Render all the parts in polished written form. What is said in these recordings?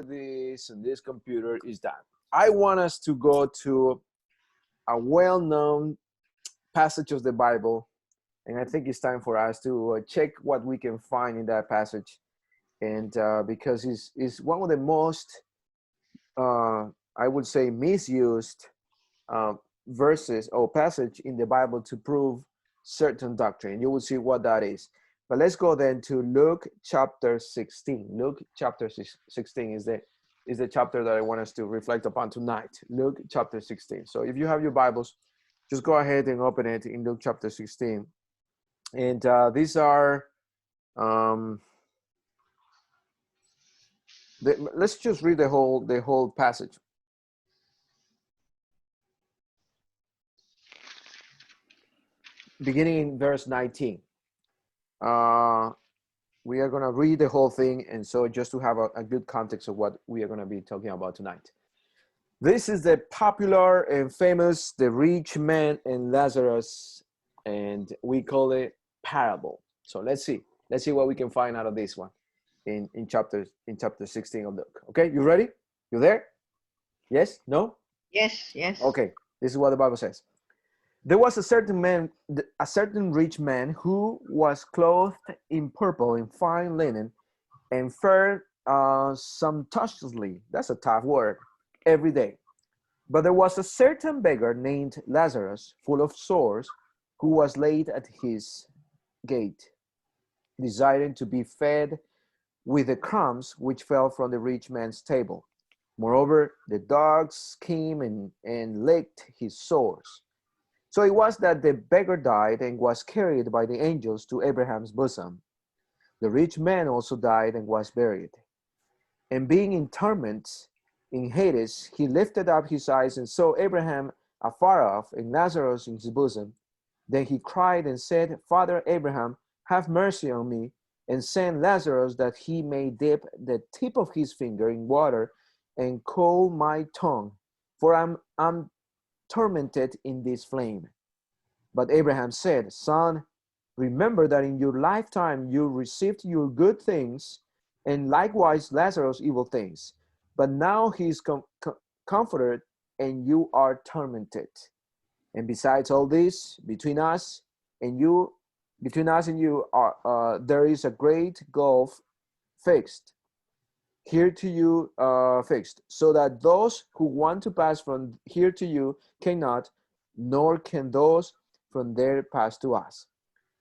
this on this computer is that I want us to go to a well-known passage of the Bible, and I think it's time for us to check what we can find in that passage. And because it's one of the most, I would say, misused uh, verses or passage in the Bible to prove certain doctrine. You will see what that is. But let's go then to Luke chapter 16. Luke chapter 16 is the chapter that I want us to reflect upon tonight. Luke chapter 16. So if you have your Bibles, just go ahead and open it in Luke chapter 16. And these are, let's just read the whole passage. Beginning in verse 19. We are going to read the whole thing, and so just to have a good context of what we are going to be talking about tonight. This is the popular and famous, the rich man and Lazarus, and we call it parable. So let's see what we can find out of this one in chapter 16 of Luke. Okay, you ready? You there? Yes? No? Yes. Okay, this is what the Bible says. There was a certain rich man who was clothed in purple and fine linen and fared sumptuously, that's a tough word, every day. But there was a certain beggar named Lazarus, full of sores, who was laid at his gate, desiring to be fed with the crumbs which fell from the rich man's table. Moreover, the dogs came and licked his sores. So it was that the beggar died and was carried by the angels to Abraham's bosom. The rich man also died and was buried. And being in torment in Hades, he lifted up his eyes and saw Abraham afar off and Lazarus in his bosom. Then he cried and said, Father Abraham, have mercy on me, and send Lazarus that he may dip the tip of his finger in water and cool my tongue, for I'm tormented in this flame. But Abraham said, Son, remember that in your lifetime you received your good things, and likewise Lazarus evil things. But now he is comforted, and you are tormented. And besides all this, between us and you are there is a great gulf fixed here to you, fixed, so that those who want to pass from here to you cannot, nor can those from there pass to us.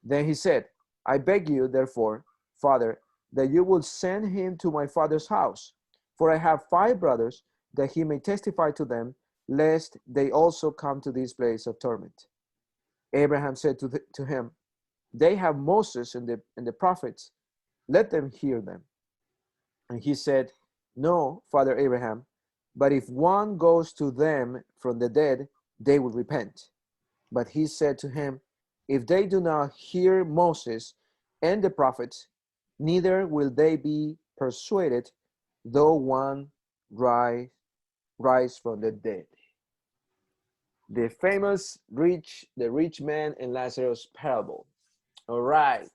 Then he said, I beg you, therefore, Father, that you will send him to my father's house, for I have 5 brothers, that he may testify to them, lest they also come to this place of torment. Abraham said to him, They have Moses and the prophets, let them hear them. And he said, No, Father Abraham, but if one goes to them from the dead, they will repent. But he said to him, If they do not hear Moses and the prophets, neither will they be persuaded, though one rise from the dead. The famous the rich man and Lazarus parable. All right.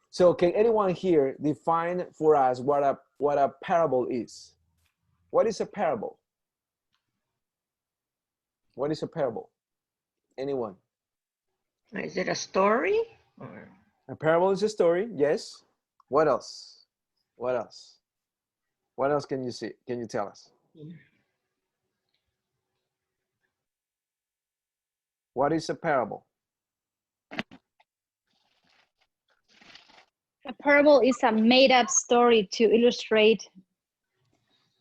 So can anyone here define for us what a parable is? What is a parable? What is a parable? Anyone? Is it a story? Or? A parable is a story, yes. What else? What else? What else can you see? Can you tell us? What is a parable? A parable is a made-up story to illustrate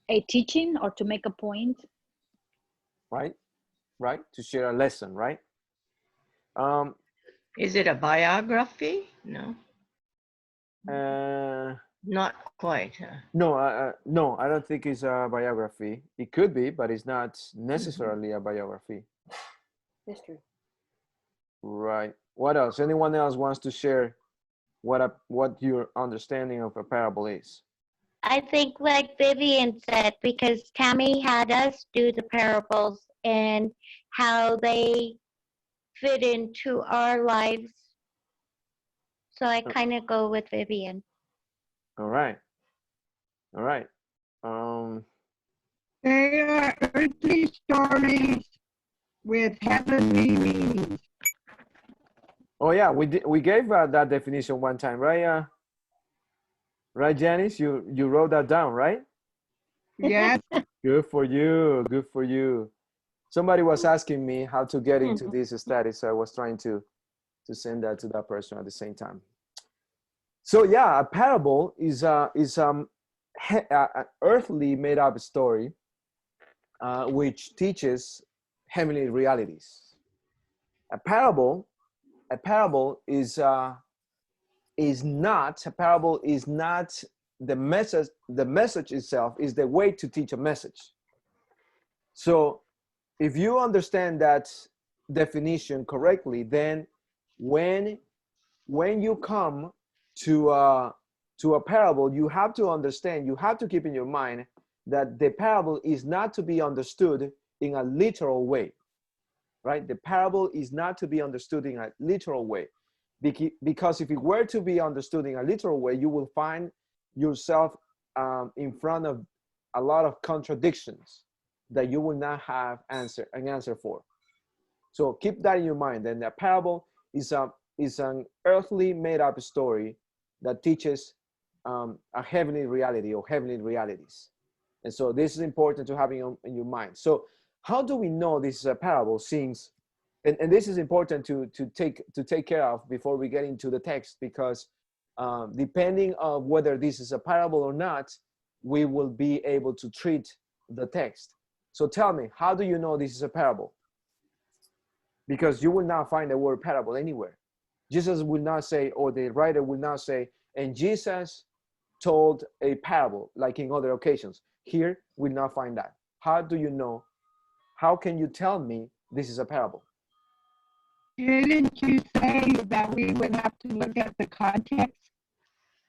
a teaching or to make a point. Right? To share a lesson, right? Is it a biography? No. Not quite. No, no, I don't think it's a biography. It could be, but it's not necessarily a biography. History. Right. What else? Anyone else wants to share what your understanding of a parable is? I think like Vivian said, because Tammy had us do the parables and how they fit into our lives. So I kind of go with Vivian. All right. They are earthly stories with heavenly meanings. Oh yeah, we gave that definition one time, right? Right, Janice? You wrote that down, right? Yes. Good for you. Good for you. Somebody was asking me how to get into this study, so I was trying to send that to that person at the same time. So yeah, a parable is an earthly made up story which teaches heavenly realities. A parable is not the message. The message itself is the way to teach a message. So if you understand that definition correctly, then when you come to a parable, you have to understand, you have to keep in your mind that the parable is not to be understood in a literal way, right? The parable is not to be understood in a literal way, because if it were to be understood in a literal way, you will find yourself in front of a lot of contradictions that you will not have an answer for. So keep that in your mind. And the parable is an earthly made up story that teaches a heavenly reality or heavenly realities. And so this is important to have in your mind. So how do we know this is a parable? Since, and this is important to take care of before we get into the text, because depending on whether this is a parable or not, we will be able to treat the text. So tell me, how do you know this is a parable? Because you will not find the word parable anywhere. Jesus will not say, or the writer will not say, and Jesus told a parable like in other occasions. Here, we'll not find that. How do you know? How can you tell me this is a parable? Didn't you say that we would have to look at the context?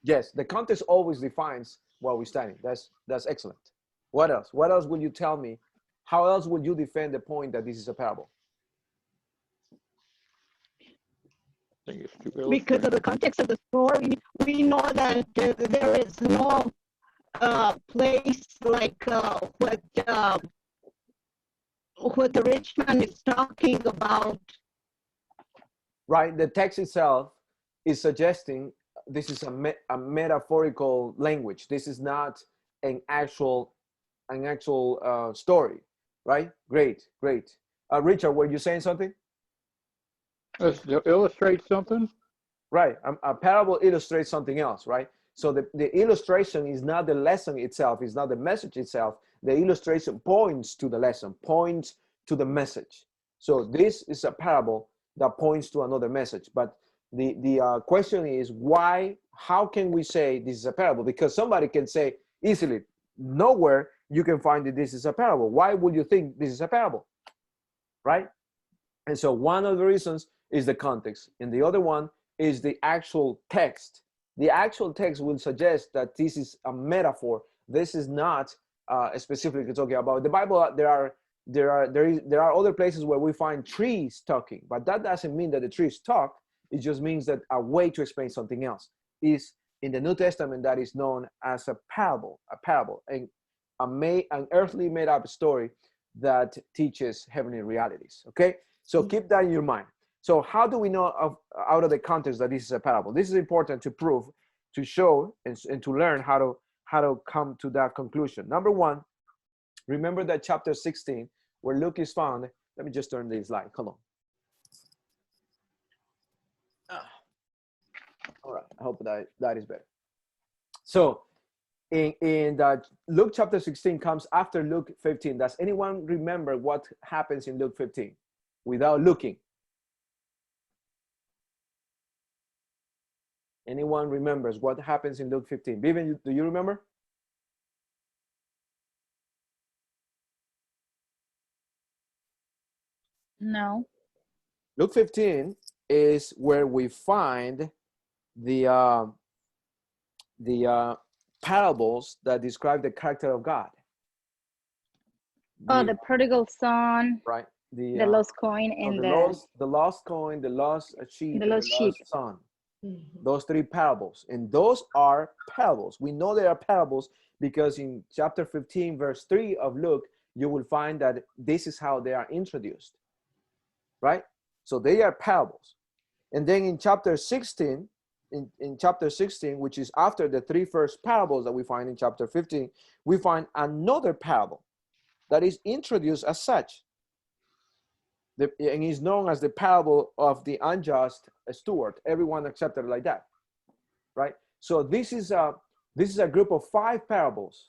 Yes, the context always defines what we're studying. That's excellent. What else? What else will you tell me? How else would you defend the point that this is a parable? Because of the context of the story, we know that there is no place like what the rich man is talking about. Right, the text itself is suggesting this is a metaphorical language. This is not an actual story, right? Great. Richard, were you saying something? To illustrate something? Right, a parable illustrates something else, right? So the illustration is not the lesson itself, it's not the message itself. The illustration points to the lesson, points to the message. So this is a parable that points to another message. But the question is, why? How can we say this is a parable? Because somebody can say easily, nowhere you can find that this is a parable. Why would you think this is a parable, right? And so one of the reasons is the context, and the other one is the actual text. The actual text will suggest that this is a metaphor. This is not specifically talking about the Bible. There are other places where we find trees talking, but that doesn't mean that the trees talk. It just means that a way to explain something else is in the New Testament that is known as a parable, and an earthly made up story that teaches heavenly realities. Okay, so keep that in your mind. So how do we know out of the context that this is a parable? This is important to prove, to show, and to learn how to come to that conclusion. Number one, remember that chapter 16, where Luke is found. Let me just turn this light. Hold on. All right. I hope that is better. So in Luke chapter 16 comes after Luke 15. Does anyone remember what happens in Luke 15 without looking? Anyone remembers what happens in Luke 15? Vivian, do you remember? No. Luke 15 is where we find the parables that describe the character of God. Oh, the prodigal son, right? the lost coin, and the lost coin, the lost sheep, the and lost the sheep. lost son. Those three parables. And those are parables. We know they are parables because in chapter 15, verse 3 of Luke, you will find that this is how they are introduced, right? So they are parables. And then in chapter 16, in chapter 16, which is after the three first parables that we find in chapter 15, we find another parable that is introduced as such. And is known as the parable of the unjust steward. Everyone accepted it like that, right? So this is a group of 5 parables.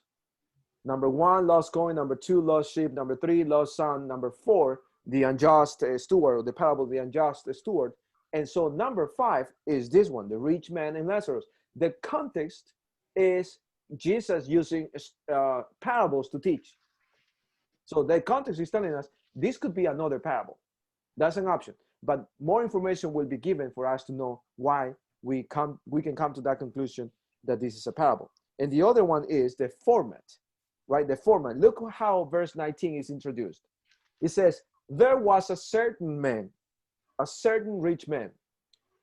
Number 1, lost coin. Number 2, lost sheep. Number 3, lost son. Number 4, the unjust steward, or the parable of the unjust steward. And so number 5 is this one, the rich man and Lazarus. The context is Jesus using parables to teach. So the context is telling us this could be another parable. That's an option. But more information will be given for us to know why we can come to that conclusion that this is a parable. And the other one is the format, right? The format. Look how verse 19 is introduced. It says, there was a certain man, a certain rich man,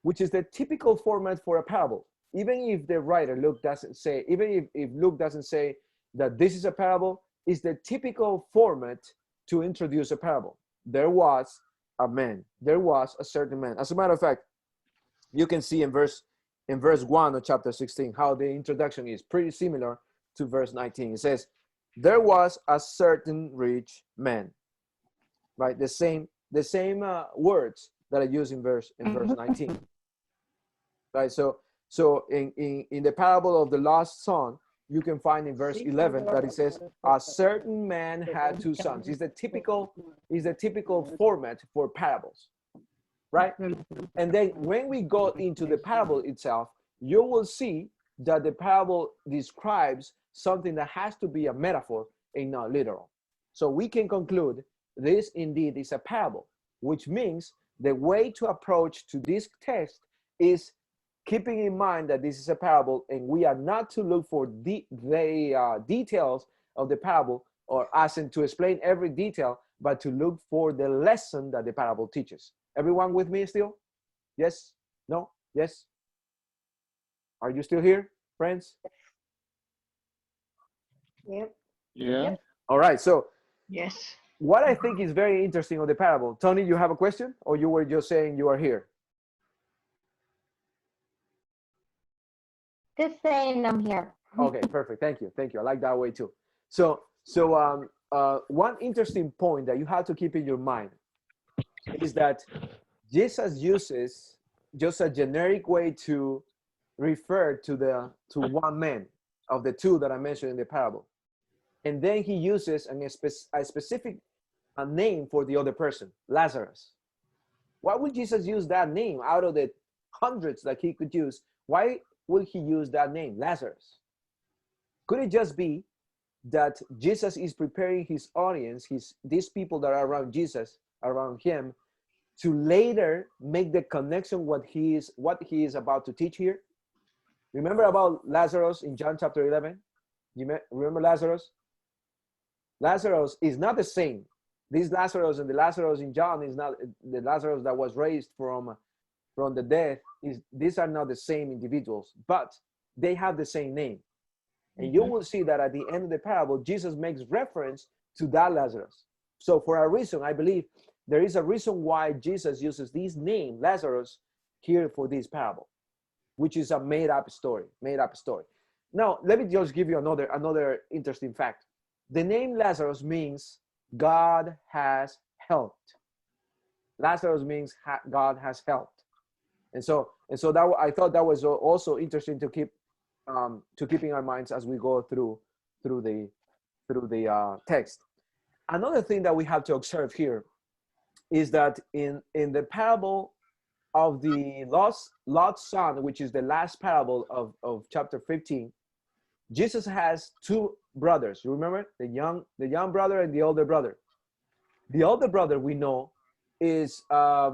which is the typical format for a parable. Even if the writer Luke doesn't say, even if Luke doesn't say that this is a parable, it's the typical format to introduce a parable. There was a man. There was a certain man. As a matter of fact, you can see in verse 1 of chapter 16 how the introduction is pretty similar to verse 19. It says, there was a certain rich man. Right? The same words that I use in verse 19. Right? So in the parable of the lost son, you can find in verse 11 that it says, a certain man had 2 sons. It's the typical format for parables, right? And then when we go into the parable itself, you will see that the parable describes something that has to be a metaphor and not literal. So we can conclude this indeed is a parable, which means the way to approach to this text is keeping in mind that this is a parable, and we are not to look for the details of the parable, or as in to explain every detail, but to look for the lesson that the parable teaches. Everyone with me still? Yes? No? Yes? Are you still here, friends? Yep. Yeah. All right. So Yes. what I think is very interesting of the parable, Tony, you have a question, or you were just saying you are here? Just saying I'm here. Okay, perfect. Thank you. Thank you. I like that way too. So one interesting point that you have to keep in your mind is that Jesus uses just a generic way to refer to one man of the 2 that I mentioned in the parable. And then he uses a specific name for the other person, Lazarus. Why would Jesus use that name out of the hundreds that he could use? Why would he use that name, Lazarus? Could it just be that Jesus is preparing his audience, these people that are around Jesus, around him, to later make the connection what he is about to teach here? Remember about Lazarus in John chapter 11? You remember Lazarus? Lazarus is not the same. This Lazarus and the Lazarus in John is not the Lazarus that was raised from the dead. These are not the same individuals, but they have the same name. And you will see that at the end of the parable, Jesus makes reference to that Lazarus. So for a reason, I believe there is a reason why Jesus uses this name, Lazarus, here for this parable, which is a made-up story. Now, let me just give you another interesting fact. The name Lazarus means God has helped. Lazarus means God has helped. And so that I thought that was also interesting to keep in our minds as we go through the text. Another thing that we have to observe here is that in the parable of the lost son, which is the last parable of chapter 15, Jesus has 2 brothers. You remember the young brother and the older brother. The older brother, we know, is a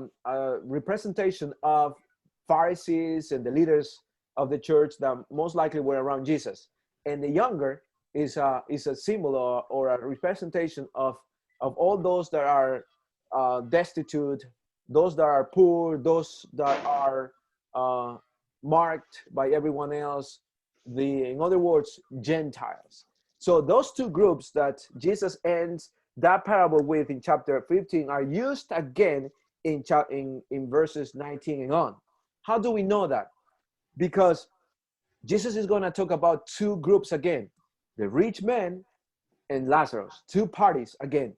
representation of Pharisees and the leaders of the church that most likely were around Jesus. And the younger is a symbol or a representation of all those that are destitute, those that are poor, those that are marked by everyone else, in other words, Gentiles. So those two groups that Jesus ends that parable with in chapter 15 are used again in verses 19 and on. How do we know that? Because Jesus is going to talk about two groups again, the rich man and Lazarus, two parties again.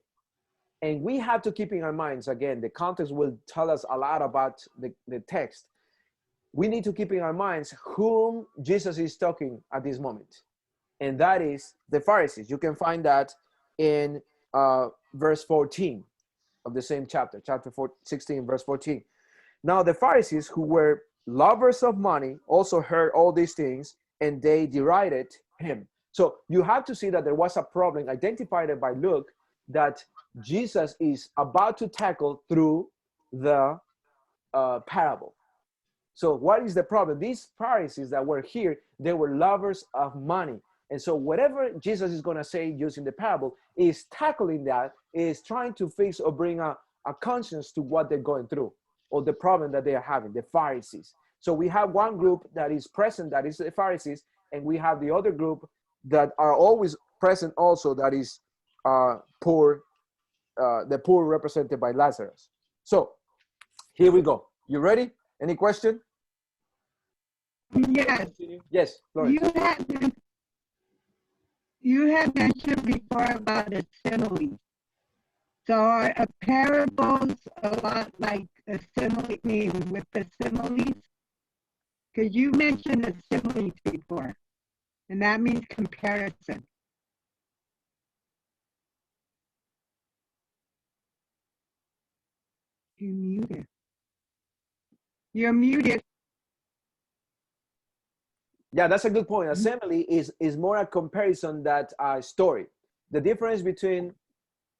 And we have to keep in our minds, again, the context will tell us a lot about the text. We need to keep in our minds whom Jesus is talking at this moment. And that is the Pharisees. You can find that in verse 14 of the same chapter, 16, verse 14. Now the Pharisees, who were lovers of money, also heard all these things, and they derided him. So you have to see that there was a problem identified by Luke that Jesus is about to tackle through the parable. So what is the problem? These Pharisees that were here, they were lovers of money. And so whatever Jesus is going to say using the parable is tackling that, is trying to fix or bring a conscience to what they're going through or the problem that they are having, the Pharisees. So we have one group that is present, that is the Pharisees, and we have the other group that are always present also, that is poor, the poor represented by Lazarus. So here we go. You ready? Any question? Yes. Yes, Florence. You had mentioned before about a simile. So are parables a lot like a simile with the similes? Because you mentioned a simile before, and that means comparison. You're muted. You're muted. Yeah, that's a good point. A simile is more a comparison than a story. The difference between,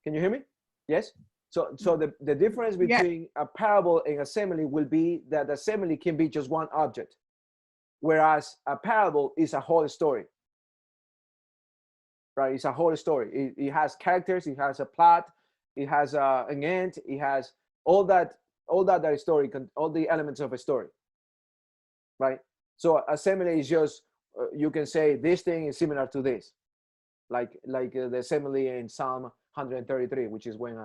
can you hear me? Yes? So the difference between a parable and a simile will be that a simile can be just one object, whereas a parable is a whole story. Right? It's a whole story. It has characters, it has a plot, it has an end, it has all that story, all the elements of a story. Right? So a simile is just, you can say this thing is similar to this, like the simile in Psalm 133, which is when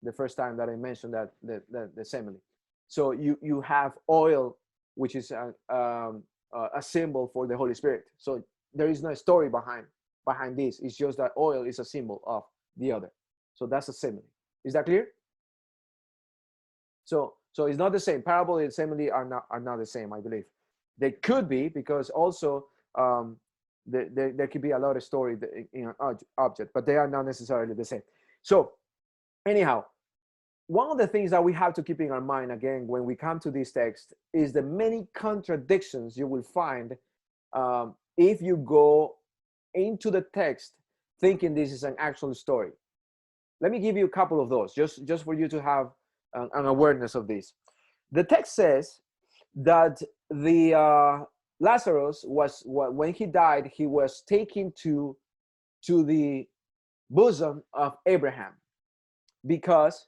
the first time that I mentioned that the simile. So you have oil, which is a symbol for the Holy Spirit. So there is no story behind this. It's just that oil is a symbol of the other. So that's a simile. Is that clear? So it's not the same. Parable and simile are not the same, I believe. They could be, because also there could be a lot of story in an object, but they are not necessarily the same. So anyhow, one of the things that we have to keep in our mind, again, when we come to this text, is the many contradictions you will find if you go into the text thinking this is an actual story. Let me give you a couple of those, just for you to have an awareness of this. The text says that the Lazarus was, when he died, he was taken to the bosom of Abraham, because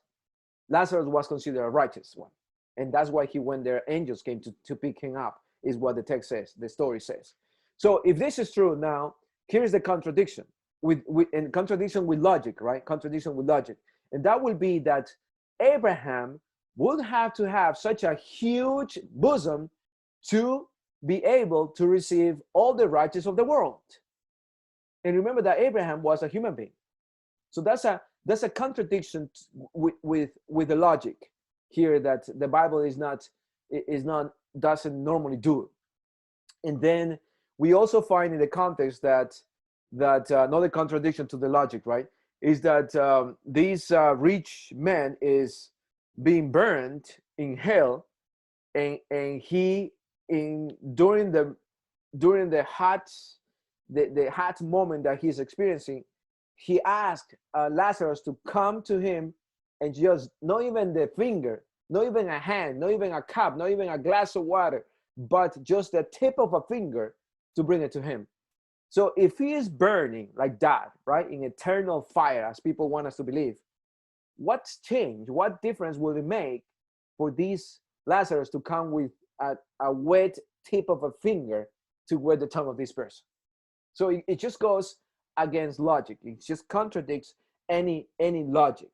Lazarus was considered a righteous one, and that's why he went there. Angels came to pick him up, is what the text says, the story says. So if this is true, now here's the contradiction and contradiction with logic, right? Contradiction with logic, and that will be that Abraham would have to have such a huge bosom to be able to receive all the righteous of the world. And remember that Abraham was a human being. So that's a contradiction with the logic here that the Bible doesn't normally do. And then we also find in the context that another contradiction to the logic, right, is that this rich man is being burned in hell, and he during the hot moment that he's experiencing, he asked Lazarus to come to him, and just not even the finger, not even a hand, not even a cup, not even a glass of water, but just the tip of a finger to bring it to him. So if he is burning like that, right, in eternal fire, as people want us to believe, what's changed? What difference will it make for these Lazarus to come with a wet tip of a finger to where the tongue of this person. So it just goes against logic. It just contradicts any logic.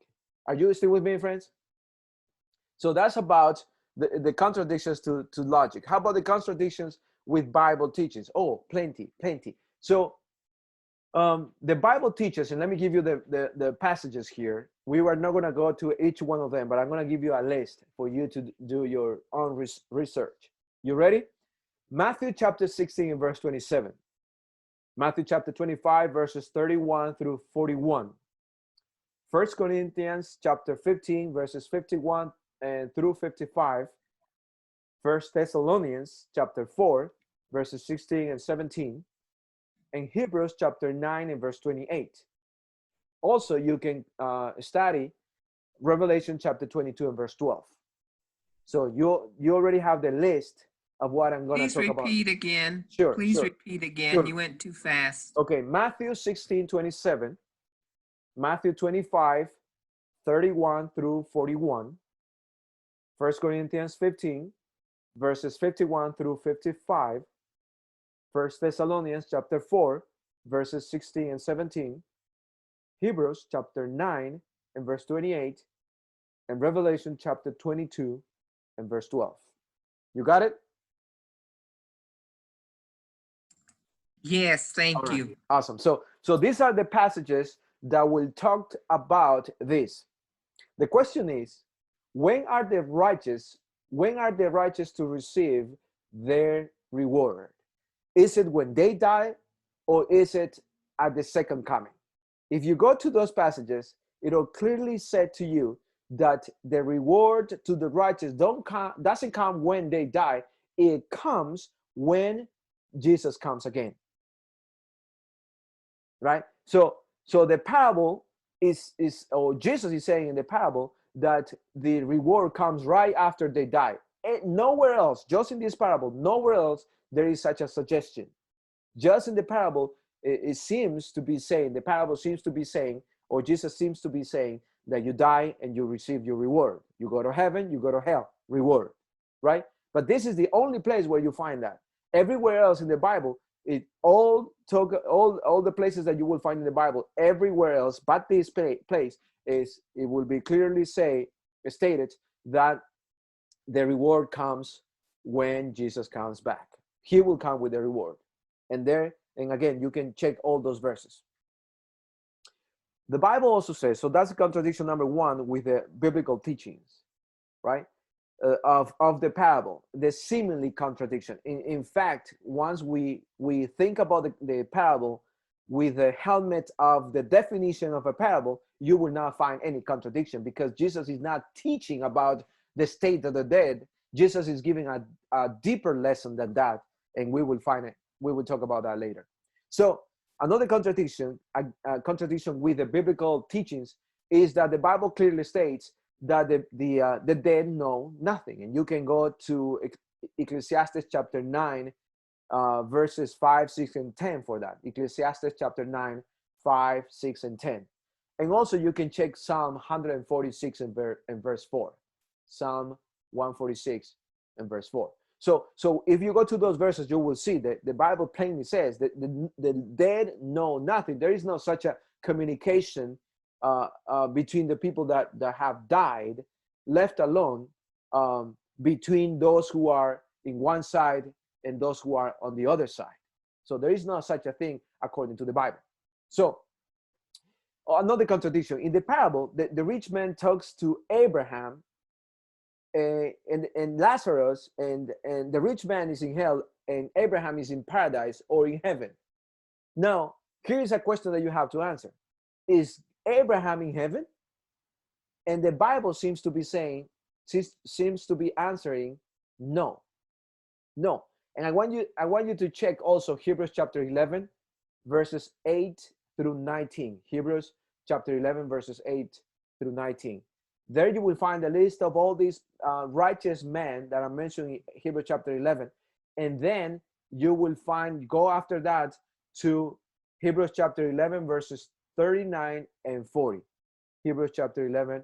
Are you still with me, friends? So that's about the contradictions to logic. How about the contradictions with Bible teachings? Oh, plenty. So the Bible teaches, and let me give you the passages here. We were not going to go to each one of them, but I'm going to give you a list for you to do your own research. You ready? Matthew chapter 16 and verse 27. Matthew chapter 25, verses 31 through 41. 1 Corinthians chapter 15, verses 51 and through 55. 1 Thessalonians chapter 4, verses 16 and 17. And Hebrews chapter 9 and verse 28. Also, you can study Revelation chapter 22 and verse 12. So you already have the list of what I'm going to talk about. Please repeat again. Sure. Please repeat again. Sure. You went too fast. Okay, Matthew 16, 27. Matthew 25, 31 through 41. 1 Corinthians 15, verses 51 through 55. 1 Thessalonians chapter 4, verses 16 and 17. Hebrews chapter 9 and verse 28. And Revelation chapter 22 and verse 12. You got it? Yes, thank All right. you. Awesome. So these are the passages that will talk about this. The question is, when are the righteous to receive their reward? Is it when they die, or is it at the second coming? If you go to those passages, it'll clearly say to you that the reward to the righteous doesn't come when they die. It comes when Jesus comes again. Right? So the parable is or Jesus is saying in the parable that the reward comes right after they die. And nowhere else, just in this parable, nowhere else there is such a suggestion. Just in the parable, it seems to be saying, the parable seems to be saying, or Jesus seems to be saying, that you die and you receive your reward. You go to heaven, you go to hell, reward, right? But this is the only place where you find that. Everywhere else in the Bible, all the places that you will find in the Bible, everywhere else but this place, it will be clearly stated that the reward comes when Jesus comes back. He will come with the reward. And again, you can check all those verses. The Bible also says, so that's contradiction number one with the biblical teachings, right? Of the parable, the seemingly contradiction. In fact, once we think about the parable with the helmet of the definition of a parable, you will not find any contradiction, because Jesus is not teaching about the state of the dead. Jesus is giving a deeper lesson than that, and we will find it. We will talk about that later. So another contradiction, a contradiction with the biblical teachings, is that the Bible clearly states that the dead know nothing. And you can go to Ecclesiastes chapter 9, verses 5, 6, and 10 for that. Ecclesiastes chapter 9, 5, 6, and 10. And also you can check Psalm 146 and verse 4. Psalm 146 and verse 4. So if you go to those verses, you will see that the Bible plainly says that the dead know nothing. There is no such a communication between the people that have died, left alone, between those who are in one side and those who are on the other side. So there is no such a thing according to the Bible. So another contradiction. In the parable, the rich man talks to Abraham and Lazarus, and the rich man is in hell and Abraham is in paradise or in heaven. Now, here is a question that you have to answer. Is Abraham in heaven? And the Bible seems to be answering no. And I want you to check also Hebrews chapter 11, verses 8 through 19. Hebrews chapter 11, verses 8 through 19. There you will find a list of all these righteous men that are mentioned in Hebrews chapter 11. And then you will go after that to Hebrews chapter 11, verses 39 and 40. Hebrews chapter 11,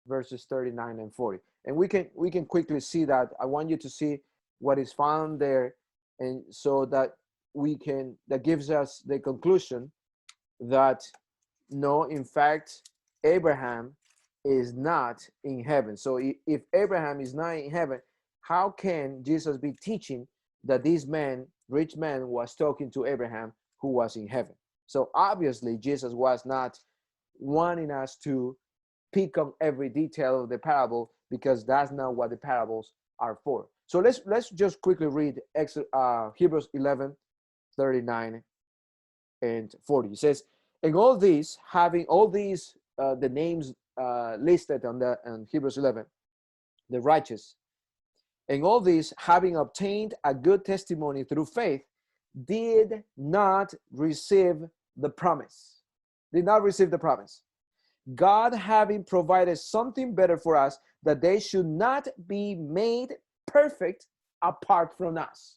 verses 39 and 40. And we can quickly see that. I want you to see what is found there And so that that gives us the conclusion that no, in fact, Abraham is not in heaven. So if Abraham is not in heaven, how can Jesus be teaching that this man, rich man, was talking to Abraham who was in heaven? So obviously Jesus was not wanting us to pick up every detail of the parable, because that's not what the parables are for. So let's just quickly read Hebrews 11, 39 and 40. It says, and all these, having all these, the names listed on Hebrews 11, the righteous, and all these, having obtained a good testimony through faith, did not receive the promise. Did not receive the promise. God having provided something better for us, that they should not be made perfect apart from us.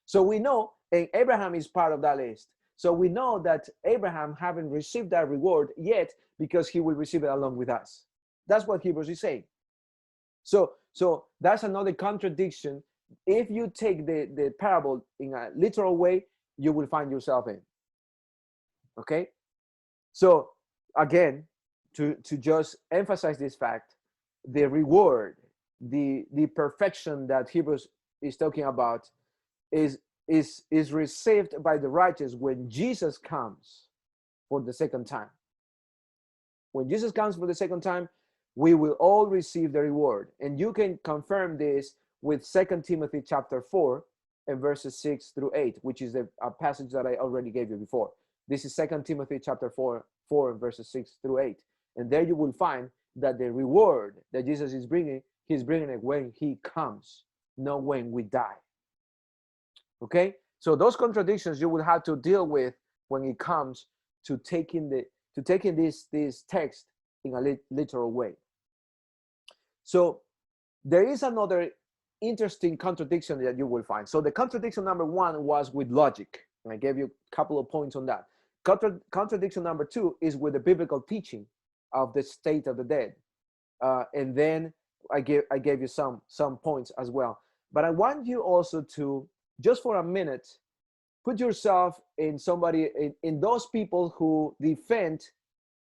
So we know, and Abraham is part of that list. So we know that Abraham haven't received that reward yet, because he will receive it along with us. That's what Hebrews is saying. So that's another contradiction. If you take the parable in a literal way, you will find yourself in. Okay? So again, to just emphasize this fact, the reward, the perfection that Hebrews is talking about is received by the righteous when Jesus comes for the second time. When Jesus comes for the second time, we will all receive the reward. And you can confirm this with 2 Timothy chapter 4 and verses 6 through 8, which is a passage that I already gave you before. This is 2 Timothy chapter 4 and verses 6 through 8. And there you will find that the reward that Jesus is bringing, he's bringing it when he comes, not when we die. Okay? So those contradictions you will have to deal with when it comes to taking this text in a literal way. So there is another interesting contradiction that you will find. So the contradiction number one was with logic, and I gave you a couple of points on that. Contradiction number two is with the biblical teaching of the state of the dead, and then I gave you some points as well. But I want you also to, just for a minute, put yourself in somebody, in those people who defend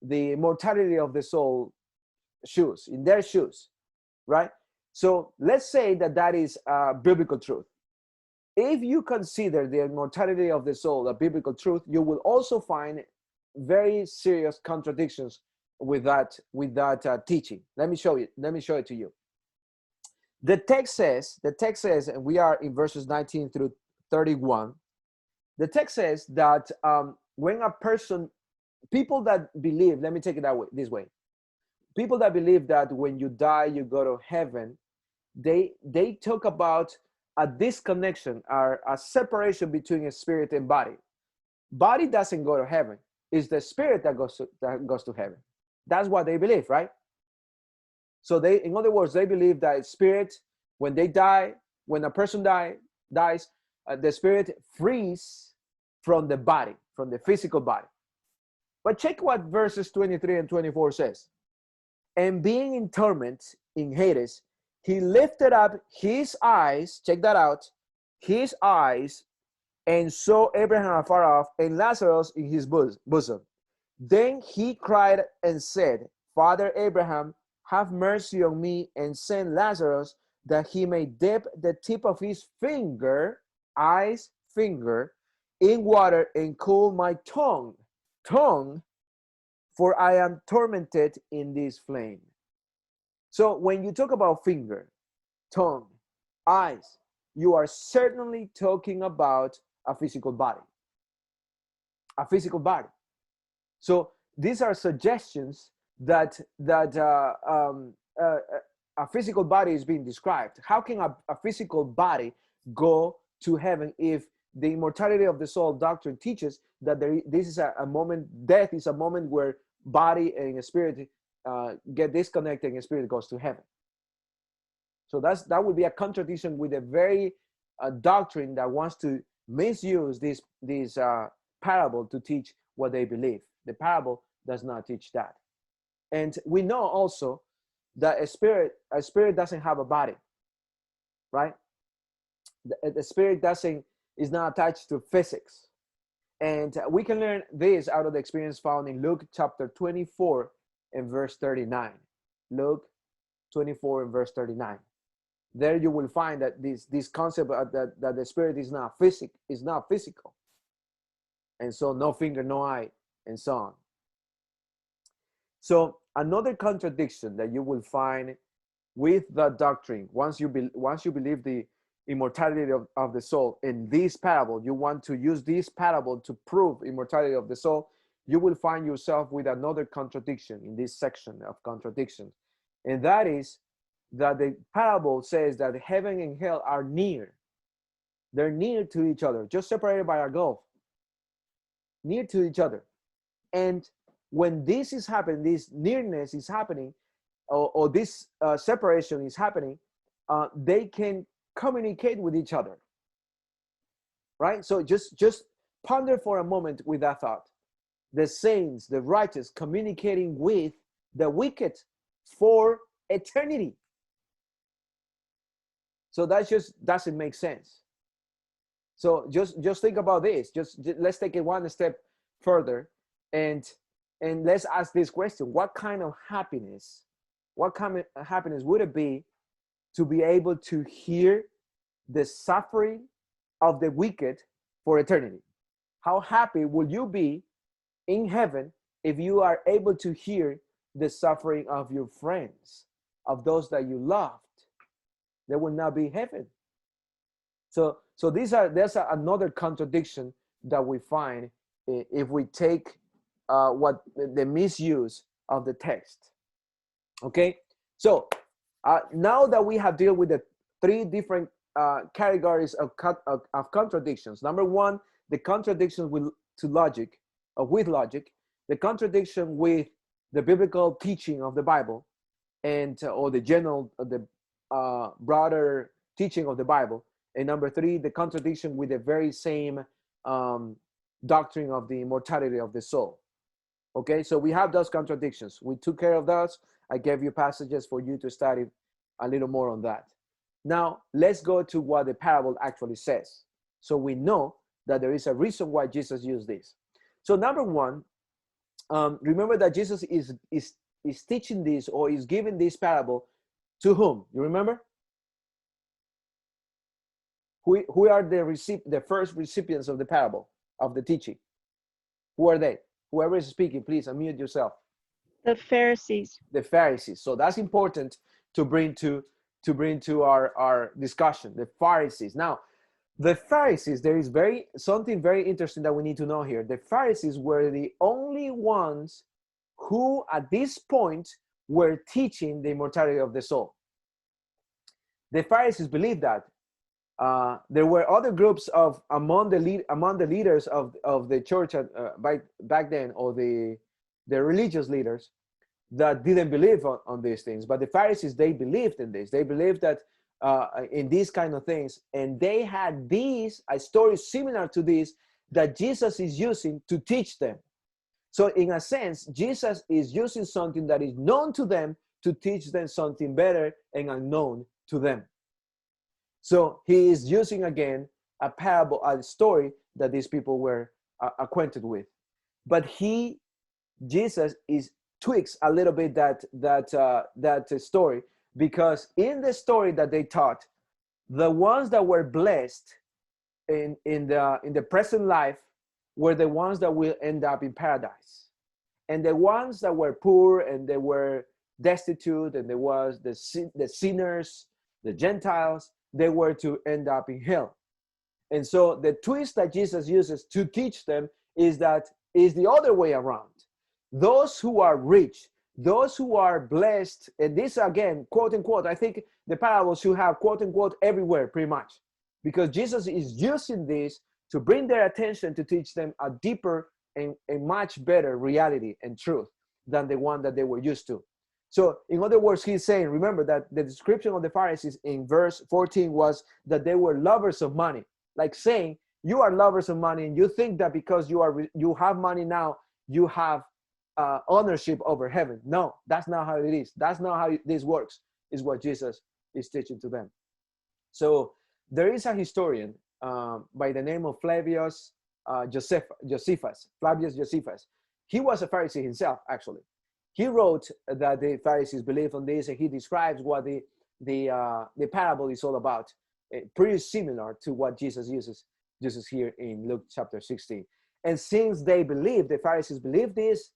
the immortality of the soul shoes, in their shoes, right? So let's say that is biblical truth. If you consider the immortality of the soul a biblical truth, you will also find very serious contradictions with that teaching. Let me show it to you. The text says, and we are in verses 19 through 31. The text says that when a person, people that believe, let me take it this way. People that believe that when you die, you go to heaven, they talk about a disconnection or a separation between a spirit and body. Body doesn't go to heaven. It's the spirit that goes to heaven. That's what they believe, right? So in other words, they believe that spirit, when they die, when a person dies, the spirit frees from the body, from the physical body. But check what verses 23 and 24 says. And being in torment in Hades, he lifted up his eyes, check that out, his eyes, and saw Abraham afar off and Lazarus in his bosom. Then he cried and said, Father Abraham, have mercy on me and send Lazarus that he may dip the tip of his finger, in water and cool my tongue, for I am tormented in this flame. So when you talk about finger, tongue, eyes, you are certainly talking about a physical body. A physical body. So these are suggestions that a physical body is being described. How can a physical body go to heaven if the immortality of the soul doctrine teaches that this is a moment, death is a moment where body and spirit get disconnected and spirit goes to heaven? So that would be a contradiction with a very doctrine that wants to misuse this parable to teach what they believe. The parable does not teach that. And we know also that a spirit doesn't have a body, right? The spirit doesn't It's not attached to physics. And we can learn this out of the experience found in Luke chapter 24 and verse 39. Luke 24 and verse 39. There you will find that this concept that the spirit is not physical. And so no finger, no eye, and so on. So another contradiction that you will find with the doctrine, once you believe the immortality of the soul in this parable, you want to use this parable to prove immortality of the soul, you will find yourself with another contradiction in this section of contradictions. And that is that the parable says that heaven and hell are near. They're near to each other, just separated by a gulf. Near to each other. And when this is happening, this nearness is happening, or this separation is happening, they can communicate with each other, right? So just ponder for a moment with that thought. The saints, the righteous, communicating with the wicked for eternity. So that just doesn't make sense. So just think about this. Just let's take it one step further, and let's ask this question: what kind of happiness would it be to be able to hear the suffering of the wicked for eternity? How happy will you be in heaven if you are able to hear the suffering of your friends, of those that you loved? There will not be heaven. So there's another contradiction that we find if we take what the misuse of the text. Okay, so now that we have dealt with the three different categories of contradictions. Number one, the contradiction with logic, the contradiction with the biblical teaching of the Bible, and or the general, broader teaching of the Bible. And number three, the contradiction with the very same doctrine of the immortality of the soul. Okay, so we have those contradictions. We took care of those. I gave you passages for you to study a little more on that. Now, let's go to what the parable actually says. So we know that there is a reason why Jesus used this. So number one, remember that Jesus is teaching this, or is giving this parable to whom? You remember? Who are the first recipients of the parable, of the teaching? Who are they? Whoever is speaking, please unmute yourself. The Pharisees. The Pharisees. So that's important to bring to our discussion. The Pharisees. Now, the Pharisees, there is something very interesting that we need to know here. The Pharisees were the only ones who, at this point, were teaching the immortality of the soul. The Pharisees believed that. There were other groups among the leaders of the church back then, or the religious leaders, that didn't believe on these things. But the Pharisees, they believed in this. They believed that in these kind of things, and they had a story similar to this that Jesus is using to teach them. So in a sense, Jesus is using something that is known to them to teach them something better and unknown to them. So he is using again a parable, a story that these people were acquainted with. But Jesus tweaks a little bit that story, because in the story that they taught, the ones that were blessed in the present life were the ones that will end up in paradise, and the ones that were poor and they were destitute, and there was the sinners, the Gentiles, they were to end up in hell. And so the twist that Jesus uses to teach them is the other way around. Those who are rich, those who are blessed, and this again, quote unquote, I think the parables should have quote unquote everywhere pretty much, because Jesus is using this to bring their attention to teach them a deeper and a much better reality and truth than the one that they were used to. So in other words, he's saying, remember that the description of the Pharisees in verse 14 was that they were lovers of money, like saying, you are lovers of money, and you think that because you have money now, you have ownership over heaven. No, that's not how it is. That's not how this works, is what Jesus is teaching to them. So there is a historian by the name of Flavius Josephus. Flavius Josephus. He was a Pharisee himself, actually. He wrote that the Pharisees believed on this, and he describes what the parable is all about. Pretty similar to what Jesus uses here in Luke chapter 16. And since they believed, the Pharisees believed this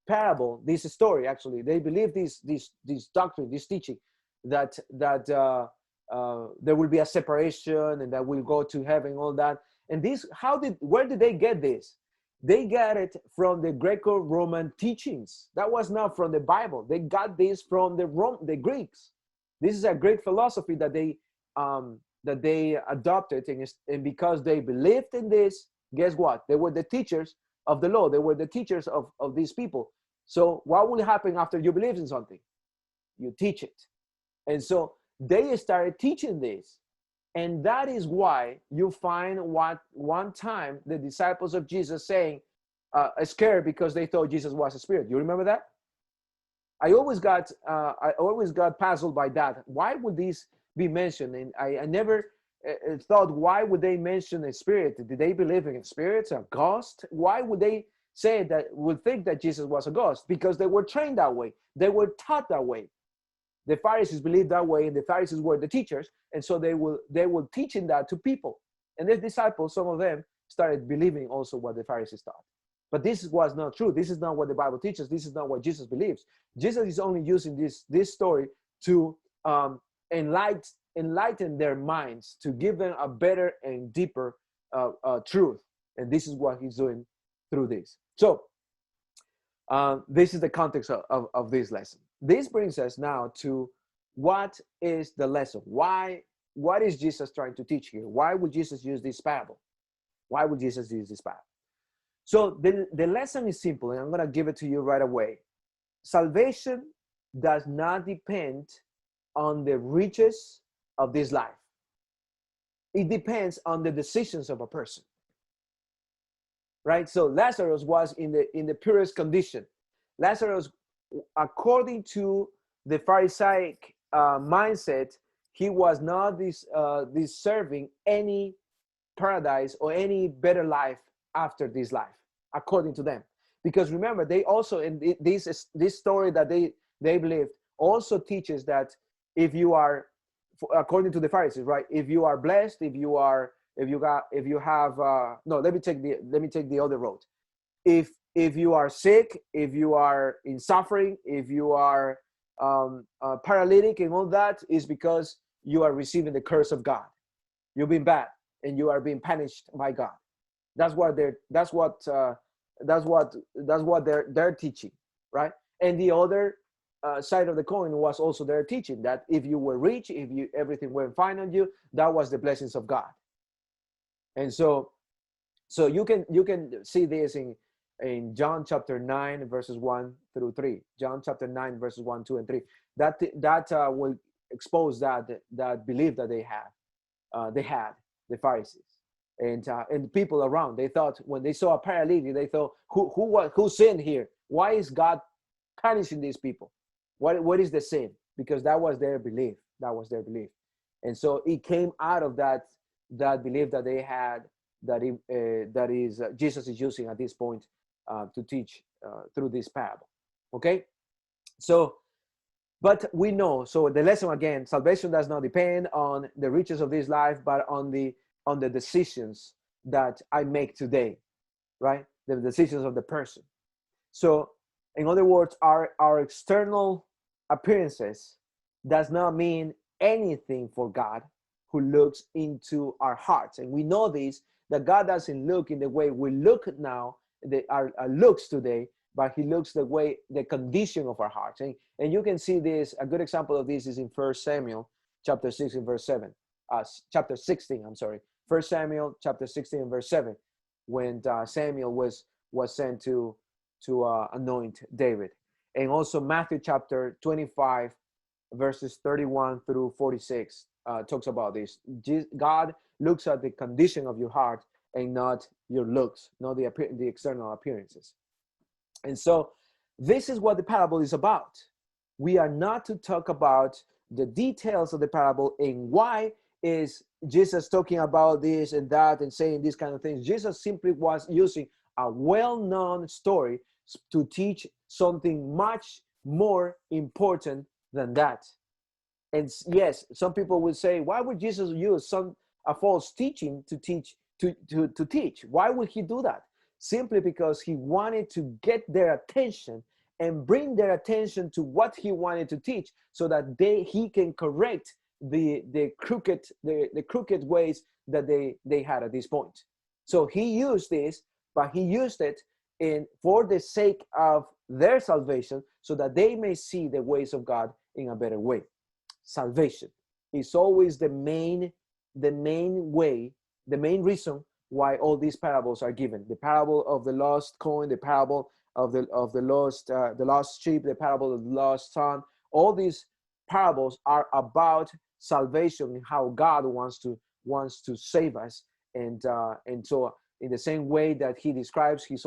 parable, this story, actually, they believed this doctrine, this teaching, that there will be a separation and that we'll go to heaven, all that. And this, where did they get this? They got it from the Greco-Roman teachings. That was not from the Bible. They got this from the Greeks. This is a Greek philosophy that they adopted, and because they believed in this, guess what? They were the teachers of the law. They were the teachers of these people. So what will happen after you believe in something? You teach it. And so they started teaching this. And that is why you find one time the disciples of Jesus saying, scared because they thought Jesus was a spirit. You remember that? I always got puzzled by that. Why would this be mentioned? And I never thought, why would they mention a spirit? Did they believe in spirits, a ghost? Why would they would think that Jesus was a ghost? Because they were trained that way. They were taught that way. The Pharisees believed that way, and the Pharisees were the teachers, and so they were teaching that to people. And their disciples, some of them, started believing also what the Pharisees taught. But this was not true. This is not what the Bible teaches. This is not what Jesus believes. Jesus is only using this story to enlighten their minds, to give them a better and deeper truth. And this is what he's doing through this. So this is the context of this lesson. This brings us now to what is the lesson? What is Jesus trying to teach here? Why would Jesus use this parable? Why would Jesus use this parable? So the lesson is simple, and I'm going to give it to you right away. Salvation does not depend on the riches of this life. It depends on the decisions of a person. Right? So Lazarus was in the purest condition. Lazarus, according to the Pharisaic mindset, he was not deserving any paradise or any better life after this life, according to them. Because remember, they also, in this story that they believed, also teaches that if you are, according to the Pharisees, right? If you are blessed, let me take the other road. If you are sick, if you are in suffering, if you are paralytic and all that, is because you are receiving the curse of God. You've been bad and you are being punished by God. That's what they're teaching, right? And the other side of the coin was also their teaching that if you were rich, everything went fine on you, that was the blessings of God. And so you can see this in John chapter 9 verses 1 through 3. John chapter 9 verses 1, 2, and 3. That will expose that belief that they had the Pharisees and people around. They thought, when they saw a paralytic, they thought, who sinned here? Why is God punishing these people? What is the sin? Because that was their belief. And so it came out of that belief that they had, that is Jesus is using at this point to teach through this parable. Okay, so but we know, so the lesson again, salvation does not depend on the riches of this life, but on the decisions that I make today, right? The decisions of the person. So in other words, our external appearances does not mean anything for God, who looks into our hearts. And we know this, that God doesn't look in the way we look now, our looks today, but he looks the condition of our hearts. And you can see this, a good example of this is in 1 Samuel chapter 6 and verse 7. Chapter 16, I'm sorry. 1 Samuel chapter 16 and verse 7, when Samuel was sent to anoint David. And also Matthew chapter 25 verses 31 through 46 talks about this. God looks at the condition of your heart and not your looks, not the external appearances. And so this is what the parable is about. We are not to talk about the details of the parable and why is Jesus talking about this and that and saying these kind of things. Jesus simply was using a well-known story to teach something much more important than that. And yes, some people would say, why would Jesus use a false teaching to teach? Why would he do that? Simply because he wanted to get their attention and bring their attention to what he wanted to teach, so that he can correct the crooked ways that they had at this point. So he used this, but he used it for the sake of their salvation, so that they may see the ways of God in a better way. Salvation is always the main way, the main reason why all these parables are given. The parable of the lost coin, the parable of the lost sheep, the parable of the lost son. All these parables are about salvation and how God wants to save us. And so in the same way that he describes his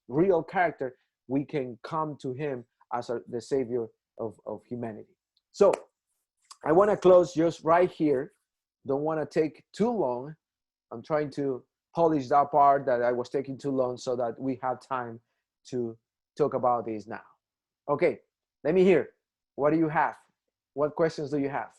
real character, we can come to him as the savior of humanity. So I want to close just right here. Don't want to take too long. I'm trying to polish that part that I was taking too long, so that we have time to talk about this now. Okay, let me hear. What do you have? What questions do you have?